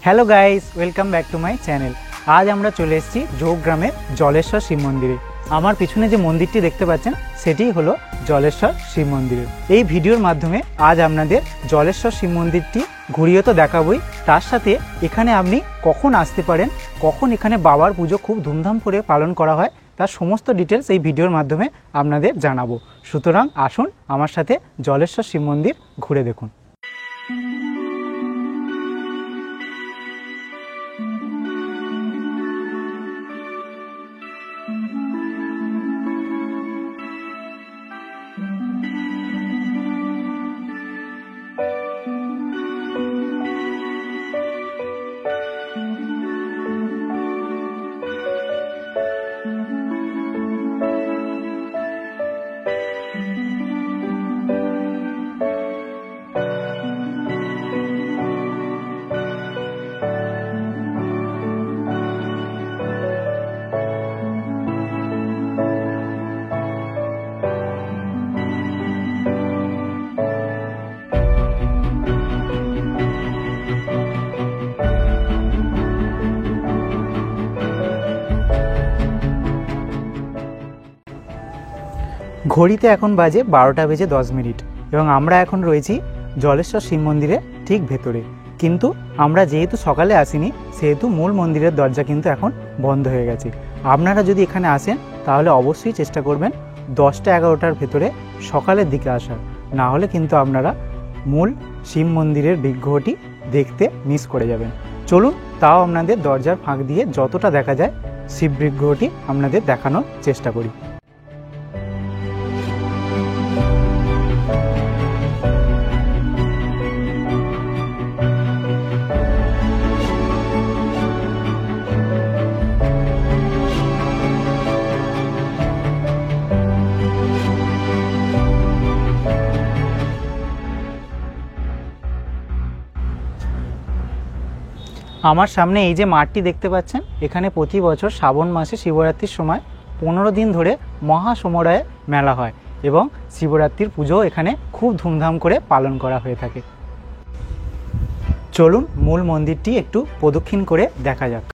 Hello guys, welcome back to my channel. আজ আমরা চলে এসেছি যোগগ্রামের জলেশ্বর শিব মন্দিরে। আমার পিছনে যে মন্দিরটি দেখতে পাচ্ছেন সেটি হলো জলেশ্বর শিব মন্দির। এই ভিডিওর মাধ্যমে আজ আপনাদের জলেশ্বর শিব মন্দিরটি ঘুরিয়ে তো দেখাবই, তার সাথে এখানে আপনি কখন আসতে পারেন, কখন এখানে বাবার পুজো খুব ধুমধাম করে পালন করা হয় তার সমস্ত ডিটেলস এই ভিডিওর মাধ্যমে আপনাদের জানাবো। সুতরাং আসুন আমার সাথে জলেশ্বর শিব মন্দির ঘুরে দেখুন। ঘড়িতে এখন বাজে 12টা বেজে 10 মিনিট এবং আমরা এখন রয়েছি জলেশ্বর শিব মন্দিরে ঠিক ভেতরে। কিন্তু আমরা যেহেতু সকালে আসিনি সেহেতু মূল মন্দিরের দরজা কিন্তু এখন বন্ধ হয়ে গেছে। আপনারা যদি এখানে আসেন তাহলে অবশ্যই চেষ্টা করবেন 10টা 11টার ভেতরে সকালের দিকে আসার, না হলে কিন্তু আপনারা মূল শিব মন্দিরের বিগ্রহটি দেখতে মিস করে যাবেন। চলুন তাও আপনাদের দরজার ফাঁক দিয়ে যতটা দেখা যায় শিব বিগ্রহটি আপনাদের দেখানোর চেষ্টা করি। আমার সামনে এই যে মাঠটি দেখতে পাচ্ছেন, এখানে প্রতি বছর শ্রাবণ মাসে শিবরাত্রির সময় 15 দিন ধরে মহাসমরায় মেলা হয় এবং শিবরাত্রির পুজো এখানে খুব ধুমধাম করে পালন করা হয়ে থাকে। চলুন মূল মন্দিরটি একটু প্রদক্ষিণ করে দেখা যাক।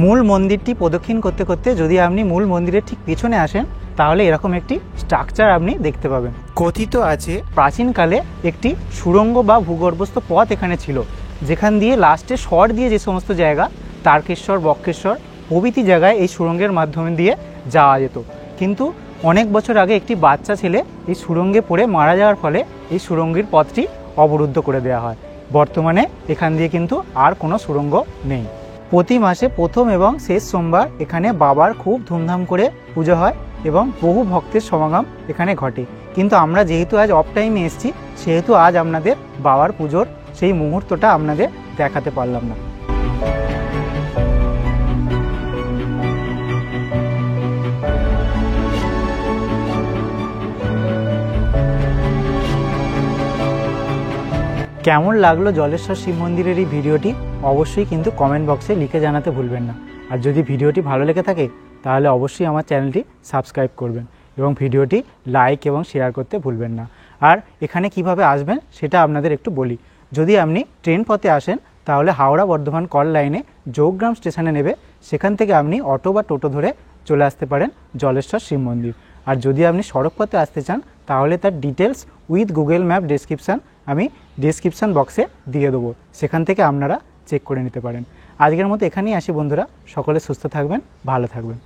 মূল মন্দিরটি প্রদক্ষিণ করতে করতে যদি আপনি মূল মন্দিরের ঠিক পিছনে আসেন তাহলে এরকম একটি স্ট্রাকচার আপনি দেখতে পাবেন। কথিত আছে প্রাচীনকালে একটি সুড়ঙ্গ বা ভূগর্ভস্থ পথ এখানে ছিল, যেখান দিয়ে লাস্টে শর দিয়ে যে সমস্ত জায়গা তারকেশ্বর, বক্রেশ্বর প্রভৃতি জায়গায় এই সুড়ঙ্গের মাধ্যমে দিয়ে যাওয়া যেত। কিন্তু অনেক বছর আগে একটি বাচ্চা ছেলে এই সুড়ঙ্গে পড়ে মারা যাওয়ার ফলে এই সুড়ঙ্গের পথটি অবরুদ্ধ করে দেওয়া হয়। বর্তমানে এখান দিয়ে কিন্তু আর কোনো সুড়ঙ্গ নেই। প্রতি মাসে প্রথম এবং শেষ সোমবার এখানে বাবার খুব ধুমধাম করে পুজো হয় এবং বহু ভক্তের সমাগম এখানে ঘটে। কিন্তু আমরা যেহেতু আজ অফ টাইমে এসেছি সেহেতু আজ আপনাদের বাবার পুজোর সেই মুহূর্তটা আপনাদের দেখাতে পারলাম না। কেমন লাগলো জলেশ্বর শিব মন্দিরের এই ভিডিওটি অবশ্যই কিন্তু কমেন্ট বক্সে লিখে জানাতে ভুলবেন না। আর যদি ভিডিওটি ভালো লেগে থাকে তাহলে অবশ্যই আমার চ্যানেলটি সাবস্ক্রাইব করবেন এবং ভিডিওটি লাইক এবং শেয়ার করতে ভুলবেন না। আর এখানে কিভাবে আসবেন সেটা আপনাদের একটু বলি। যদি আপনি ট্রেন পথে আসেন তাহলে হাওড়া বর্ধমান কল লাইনে যোগগ্রাম স্টেশনে নেবে, সেখান থেকে আপনি অটো বা টোটো ধরে চলে আসতে পারেন জলেশ্বর শিব মন্দির। আর যদি আপনি সড়ক পথে আসতে চান তাহলে তার details with Google map description আমি ডেসক্রিপশান বক্সে দিয়ে দেবো, সেখান থেকে আপনারা চেক করে নিতে পারেন। আজকের মতো এখানেই আসি বন্ধুরা, সকলে সুস্থ থাকবেন, ভালো থাকবেন।